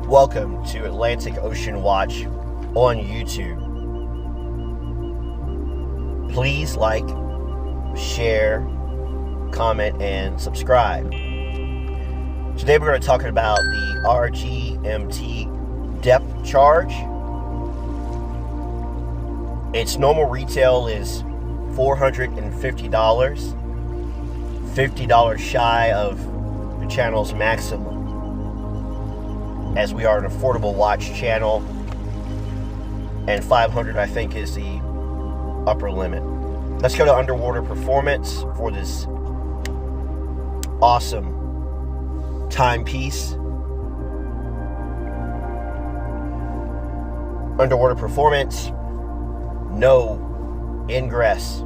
Welcome to Atlantic Ocean Watch on YouTube. Please like, share, comment, and subscribe. Today we're going to talk about the Rgmt depth charge. Its normal retail is $450, $50 shy of the channel's maximum, as we are an affordable watch channel, and $500 I think is the upper limit. Let's go to underwater performance for this awesome timepiece. Underwater performance, no ingress.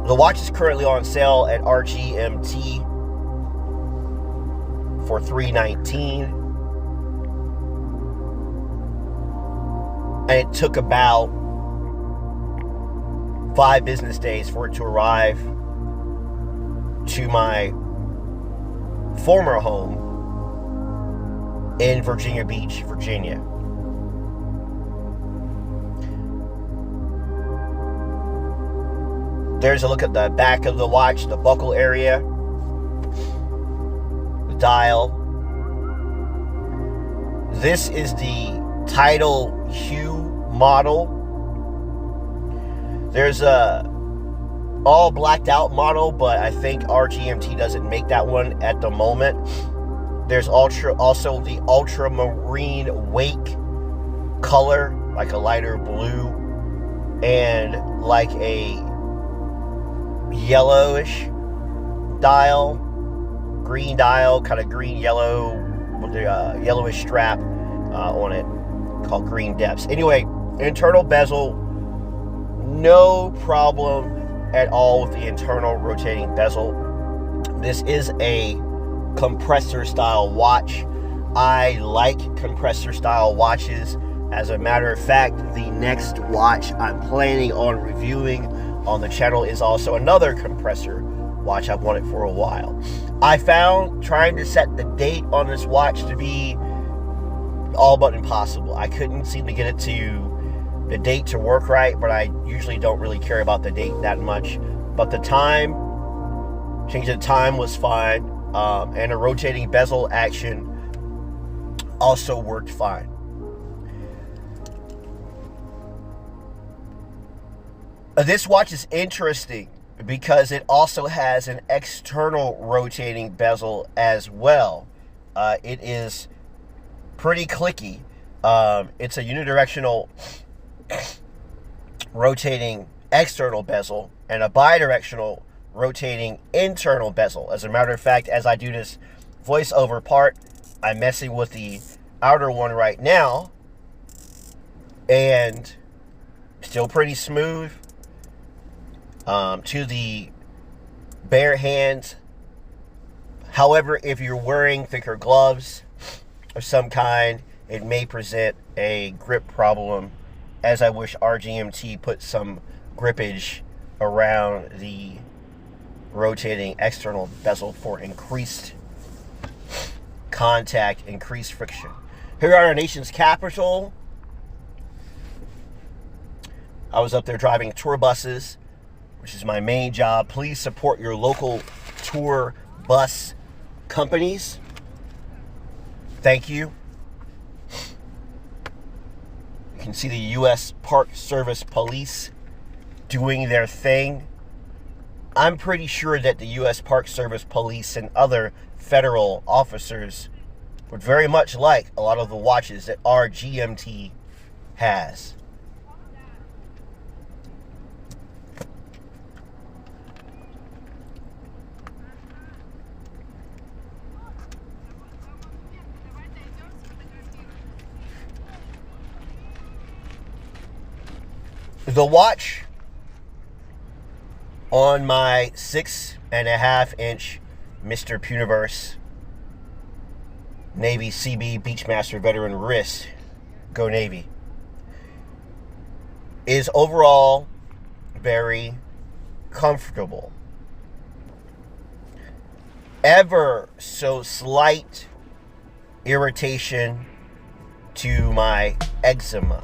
The watch is currently on sale at Rgmt for $319, and it took about 5 business days for it to arrive to my former home in Virginia Beach, Virginia. There's a look at the back of the watch, the buckle area, the dial. This is the Tidal Hue model. There's a all blacked out model, but I think Rgmt doesn't make that one at the moment. There's also the ultramarine wake color, like a lighter blue, and like a yellowish dial, green dial, kind of green yellow with the yellowish strap on it, called green depths. Anyway, internal bezel, no problem at all with the internal rotating bezel. This is a compressor style watch. I like compressor style watches. As a matter of fact, the next watch I'm planning on reviewing on the channel is also another compressor watch. I've wanted for a while. I found trying to set the date on this watch to be all but impossible. I couldn't seem to get it to the date to work right, but I usually don't really care about the date that much. But the time, changing the time was fine, and a rotating bezel action also worked fine. This watch is interesting because it also has an external rotating bezel as well. It is pretty clicky. It's a unidirectional rotating external bezel and a bidirectional rotating internal bezel. As a matter of fact, as I do this voiceover part, I'm messing with the outer one right now, and still pretty smooth. To the bare hands. However, if you're wearing thicker gloves of some kind, it may present a grip problem, as I wish Rgmt put some grippage around the rotating external bezel for increased contact, increased friction. Here are our nation's capital. I was up there driving tour buses, which is my main job. Please support your local tour bus companies. Thank you. You can see the U.S. Park Service Police doing their thing. I'm pretty sure that the U.S. Park Service Police and other federal officers would very much like a lot of the watches that Rgmt has. The watch on my 6.5-inch Mr. Puniverse Navy CB Beachmaster veteran wrist, go Navy, is overall very comfortable. ever so slight irritation to my eczema.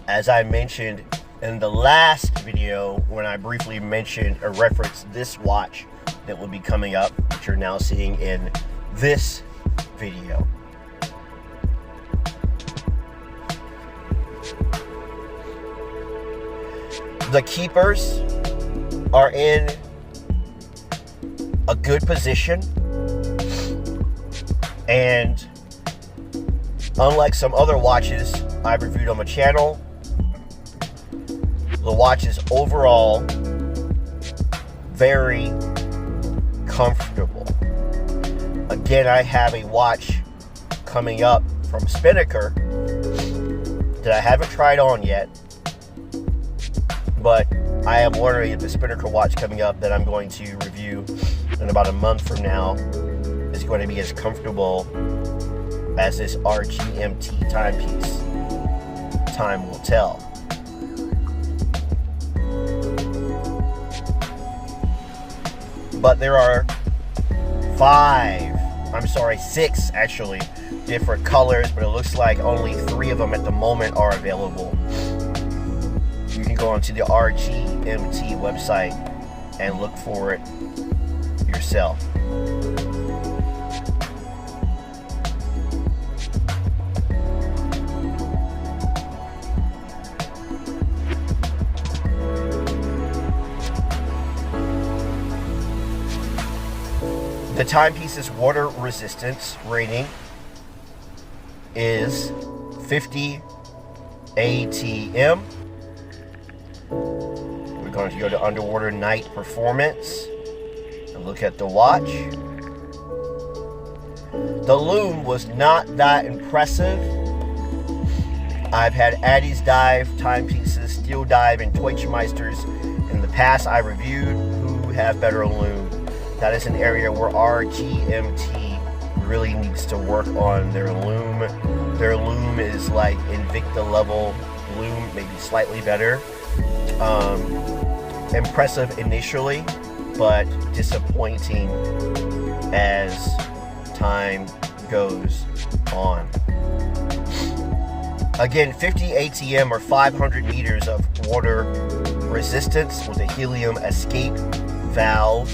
As I mentioned in the last video, when I briefly mentioned or referenced this watch that will be coming up, which you're now seeing in this video. The keepers are in a good position, and unlike some other watches I've reviewed on my channel, the watch is overall very comfortable. Again, I have a watch coming up from Spinnaker that I haven't tried on yet, but I am ordering the Spinnaker watch coming up that I'm going to review in about a month from now. Is going to be as comfortable as this Rgmt timepiece. Time will tell. But there are 6 actually different colors, but it looks like only 3 of them at the moment are available. You can go onto the Rgmt website and look for it yourself. The timepiece's water resistance rating is 50 ATM. We're going to go to underwater night performance and look at the watch. The lume was not that impressive. I've had Addy's Dive timepieces, Steel Dive, and Deutschmeisters in the past I reviewed who have better lume. That is an area where Rgmt really needs to work on their lume. Their lume is like Invicta level lume, maybe slightly better. Impressive initially, but disappointing as time goes on. Again, 50 ATM or 500 meters of water resistance with a helium escape valve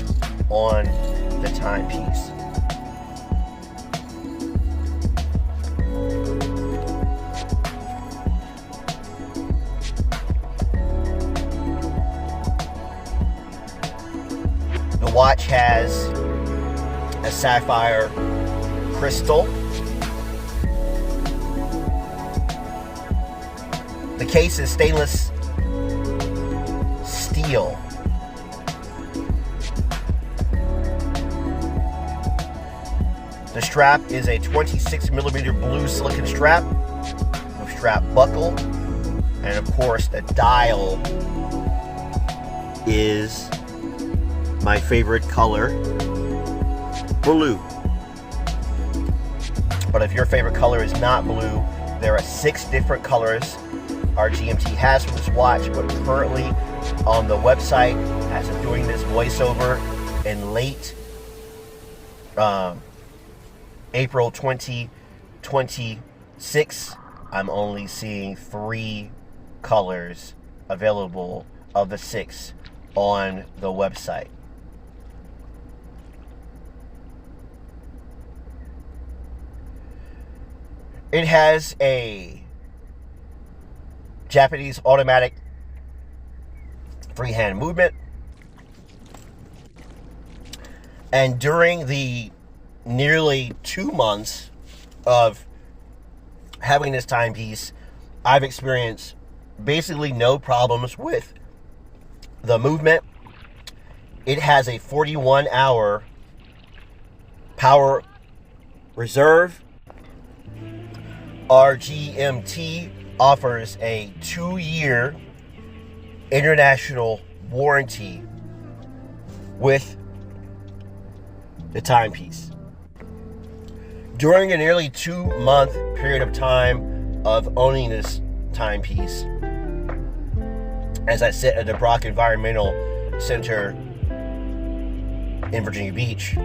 on the timepiece. The watch has a sapphire crystal. The case is stainless steel. The strap is a 26mm blue silicone strap with strap buckle, and of course the dial is my favorite color, blue. But if your favorite color is not blue, there are 6 different colors Rgmt has for this watch, but currently on the website, as I'm doing this voiceover in late April 2026, I'm only seeing 3 colors available of the 6 on the website. It has a Japanese automatic freehand movement, and during the nearly 2 months of having this timepiece, I've experienced basically no problems with the movement. It has a 41-hour power reserve. Rgmt offers a 2-year international warranty with the timepiece. During a nearly 2-month period of time of owning this timepiece, as I sit at the Brock Environmental Center in Virginia Beach,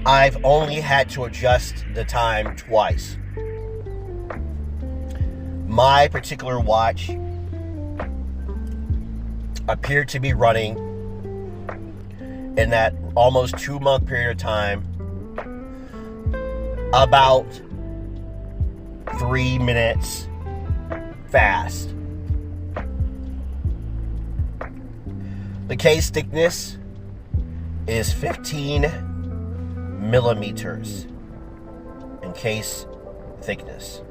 I've only had to adjust the time twice. My particular watch appeared to be running in that almost 2-month period of time about 3 minutes fast. The case thickness is 15 millimeters in case thickness.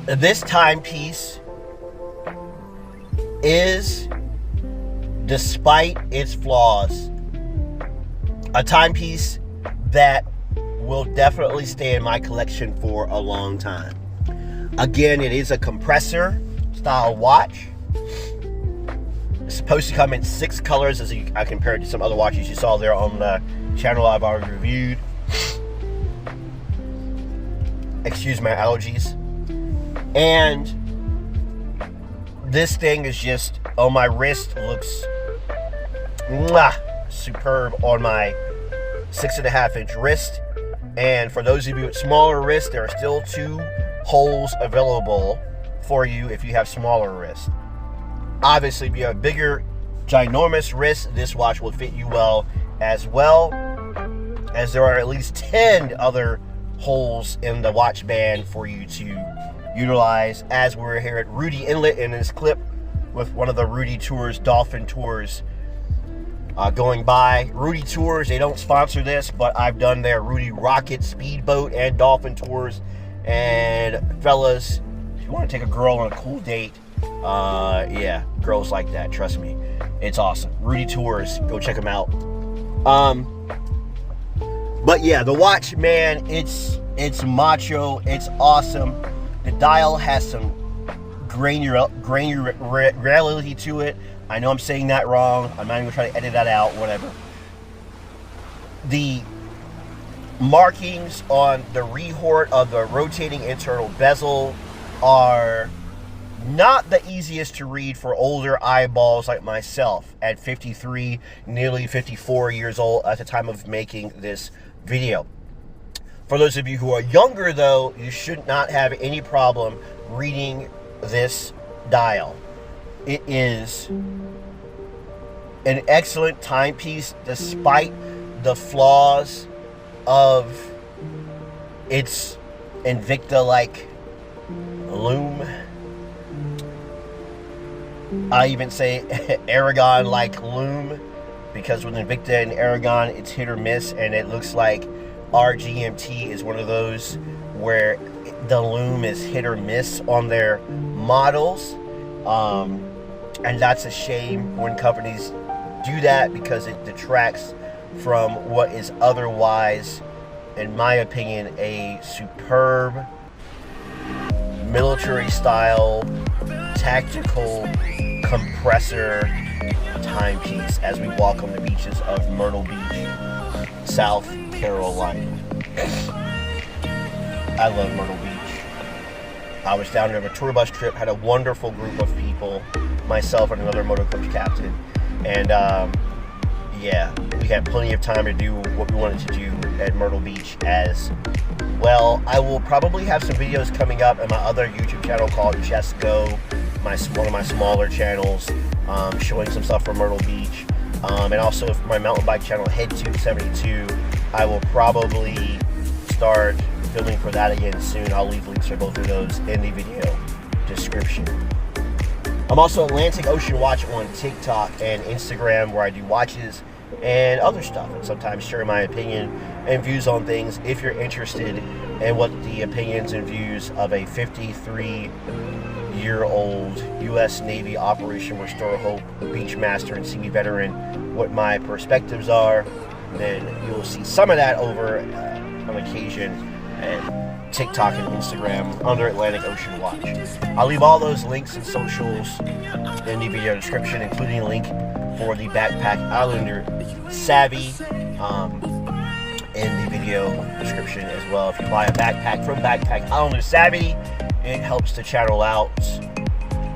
This timepiece is, despite its flaws, a timepiece that will definitely stay in my collection for a long time. Again, it is a compressor style watch. It's supposed to come in 6 colors, as I compared to some other watches you saw there on the channel I've already reviewed. Excuse my allergies. And this thing is just, on my wrist, looks superb on my 6.5-inch wrist. And for those of you with smaller wrists, there are still 2 holes available for you if you have smaller wrists. Obviously, if you have bigger, ginormous wrists, this watch will fit you well, as there are at least 10 other holes in the watch band for you to utilize, as we're here at Rudy Inlet in this clip with one of the Rudy Tours, Dolphin Tours going by. Rudy Tours, they don't sponsor this, but I've done their Rudy Rocket Speedboat and Dolphin Tours. And fellas, if you want to take a girl on a cool date, yeah, girls like that, trust me, it's awesome. Rudy Tours, go check them out. But yeah, the watch, man, it's macho, it's awesome. The dial has some granularity to it. I know I'm saying that wrong. I'm not even going to try to edit that out, whatever. The markings on the rehort of the rotating internal bezel are not the easiest to read for older eyeballs like myself at 53, nearly 54 years old at the time of making this video. For those of you who are younger, though, you should not have any problem reading this dial. It is an excellent timepiece despite the flaws of its Invicta-like loom. I even say Aragon-like loom, because with Invicta and Aragon, it's hit or miss, and it looks like Rgmt is one of those where the loom is hit or miss on their models. And that's a shame when companies do that, because it detracts from what is otherwise, in my opinion, a superb military style tactical compressor timepiece as we walk on the beaches of Myrtle Beach, South Carolina. I love Myrtle Beach. I was down there on a tour bus trip, had a wonderful group of people, myself and another motor coach captain, and yeah, we had plenty of time to do what we wanted to do at Myrtle Beach as well. I will probably have some videos coming up on my other YouTube channel called Just Go, one of my smaller channels, showing some stuff from Myrtle Beach, and also for my mountain bike channel Head 272. I will probably start filming for that again soon. I'll leave links for both of those in the video description. I'm also Atlantic Ocean Watch on TikTok and Instagram, where I do watches and other stuff, and sometimes share my opinion and views on things if you're interested in what the opinions and views of a 53-year-old U.S. Navy Operation Restore Hope Beachmaster and Sea veteran, what my perspectives are. Then you'll see some of that over on occasion at TikTok and Instagram under Atlantic Ocean Watch. I'll leave all those links and socials in the video description, including a link for the Backpack Islander Savvy in the video description as well. If you buy a backpack from Backpack Islander Savvy, it helps the channel out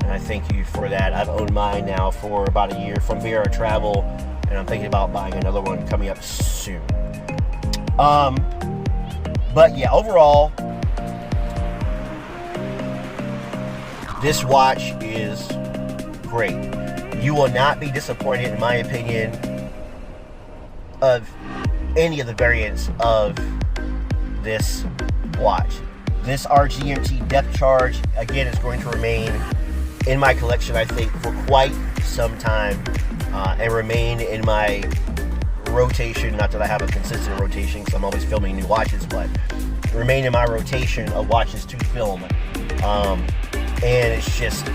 and I thank you for that. I've owned mine now for about a year from Vera Travel, and I'm thinking about buying another one coming up soon. But yeah, overall, this watch is great. You will not be disappointed, in my opinion, of any of the variants of this watch. This Rgmt depth charge, again, is going to remain in my collection, I think, for quite some time, and remain in my rotation. Not that I have a consistent rotation, because I'm always filming new watches, but remain in my rotation of watches to film. And it's just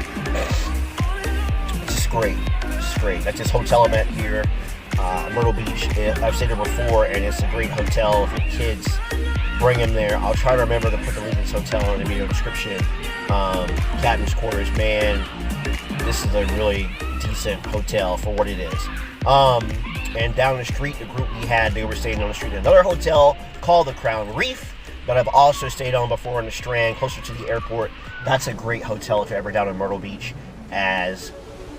great. It's great. That's this hotel I'm at here, Myrtle Beach. I've stayed there before, and it's a great hotel. If your kids, bring them there. I'll try to remember to put the link to this hotel in the video description. Captain's Quarters, man, this is a really decent hotel for what it is. And down the street, the group we had, they were staying on the street in another hotel called the Crown Reef, that I've also stayed on before in the Strand, closer to the airport. That's a great hotel if you're ever down in Myrtle Beach as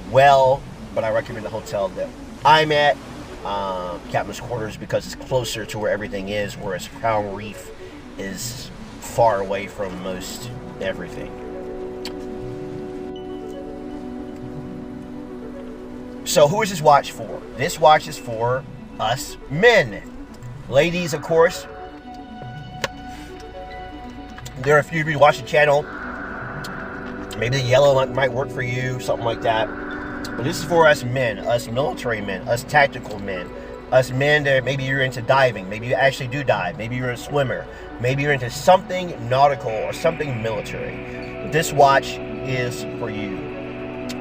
well. But I recommend the hotel that I'm at, Captain's Quarters, because it's closer to where everything is, whereas Crown Reef is far away from most everything. So who is this watch for? This watch is for us men. Ladies, of course, there are a few of you who watch the channel. Maybe the yellow might work for you, something like that. But this is for us men, us military men, us tactical men, us men that maybe you're into diving, maybe you actually do dive, maybe you're a swimmer, maybe you're into something nautical or something military. This watch is for you.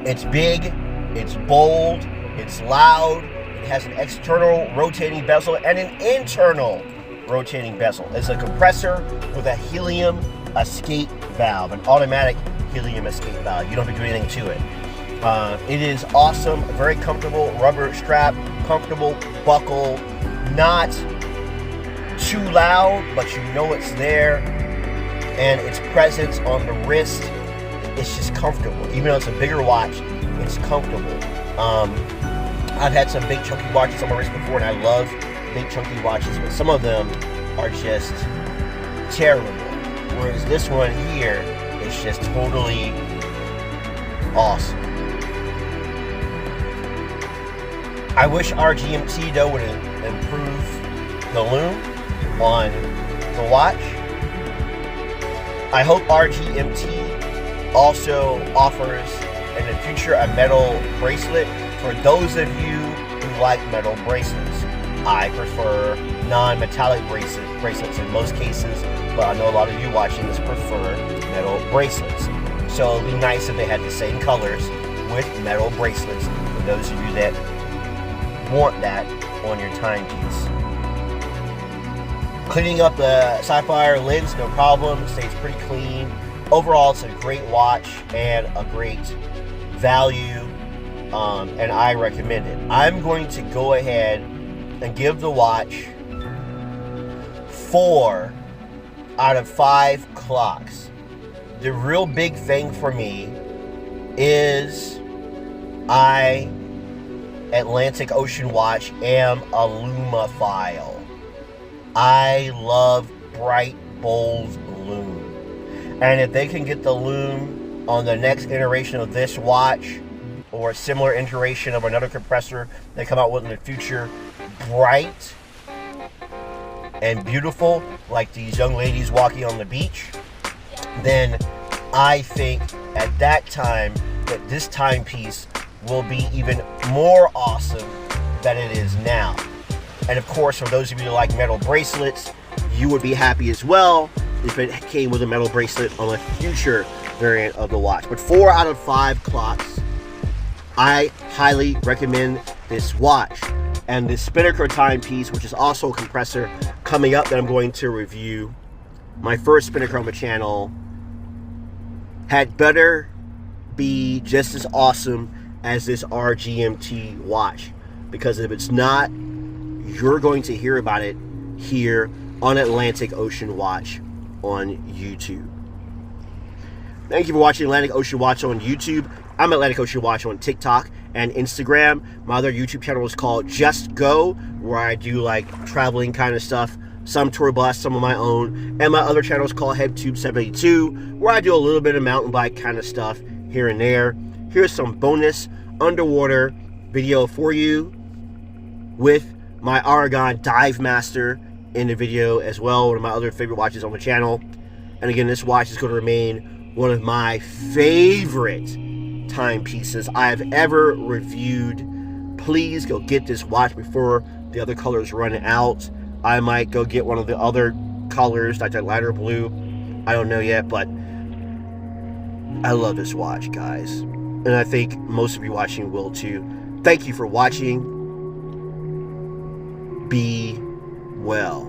It's big, it's bold, it's loud, it has an external rotating bezel and an internal rotating bezel. It's a compressor with a helium escape valve, an automatic helium escape valve. You don't have to do anything to it. It is awesome, very comfortable rubber strap, comfortable buckle, not too loud, but you know it's there, and its presence on the wrist, it's just comfortable. Even though it's a bigger watch, it's comfortable. I've had some big chunky watches on my wrist before, and I love big chunky watches, but some of them are just terrible. Whereas this one here is just totally awesome. I wish Rgmt though would improve the lume on the watch. I hope Rgmt also offers in the future a metal bracelet for those of you who like metal bracelets. I prefer non-metallic bracelets in most cases, but I know a lot of you watching this prefer metal bracelets. So it'd be nice if they had the same colors with metal bracelets for those of you that want that on your timepiece. Cleaning up the sapphire lens, no problem. It stays pretty clean. Overall, it's a great watch and a great value, and I recommend it. I'm going to go ahead and give the watch 4 out of 5 clocks. The real big thing for me is Atlantic Ocean Watch am a lumophile. I love bright, bold lume. And if they can get the lume on the next iteration of this watch, or a similar iteration of another compressor they come out with in the future, bright and beautiful, like these young ladies walking on the beach, then I think at that time that this timepiece will be even more awesome than it is now. And of course, for those of you who like metal bracelets, you would be happy as well if it came with a metal bracelet on a future variant of the watch. But 4 out of 5 clocks, I highly recommend this watch. And this Spinnaker timepiece, which is also a compressor, coming up that I'm going to review, my first Spinnaker on the channel, had better be just as awesome as this Rgmt watch. Because if it's not, you're going to hear about it here on Atlantic Ocean Watch on YouTube. Thank you for watching Atlantic Ocean Watch on YouTube. I'm Atlantic Ocean Watch on TikTok and Instagram. My other YouTube channel is called Just Go, where I do like traveling kind of stuff, some tour bus, some of my own. And my other channel is called HeadTube72, where I do a little bit of mountain bike kind of stuff here and there. Here's some bonus underwater video for you with my Rgmt Dive Master in the video as well, one of my other favorite watches on the channel. And again, this watch is going to remain one of my favorite timepieces I've ever reviewed. Please go get this watch before the other colors run out. I might go get one of the other colors, like that lighter blue. I don't know yet, but I love this watch, guys. And I think most of you watching will too. Thank you for watching. Be well.